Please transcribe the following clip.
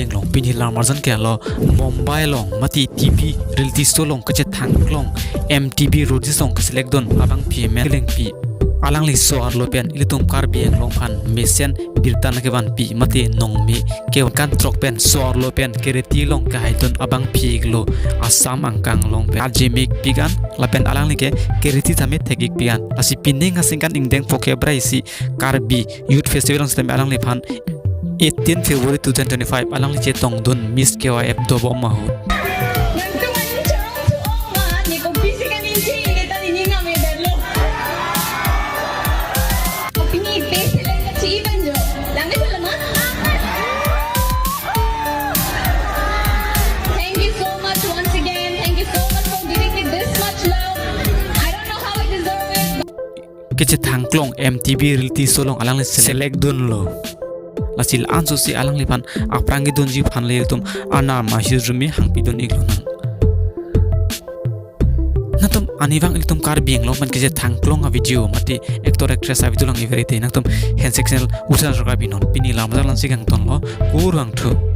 Karbi Anglong pini lamarjan ke lo Mumbai long mati TV reality show long kache thanglong Mtv Roadies Selected abang Mtv Killingpi alang li so arlo pen ilitum Karbi Anglong phan Mesen Birta na Kevan pi mate Nongme Kevan kan trok pen so arlo pen kereti long ka haidon abang piglo Assam angkang long pen ajemik pigan lapen alang li ke kereti thame thegik pigan asi pining asingkan ingdeng phoke braisi Karbi Youth Festival stem alang li phan 18 February 2025 alang li che tong don Miss KYF dobo mahu Kece thangklong Mtv reality show long alang li select dun lo lasil anso si alang li pan aprangi don ji phan le tum ana ma hirumi hangpi don iglo nang natum anivang iltum Karbi Anglong man kece thangklong a video mati actor actress a video lang iverite natum hen section usan roka binon pini lamdalan sigang ton lo kurang thu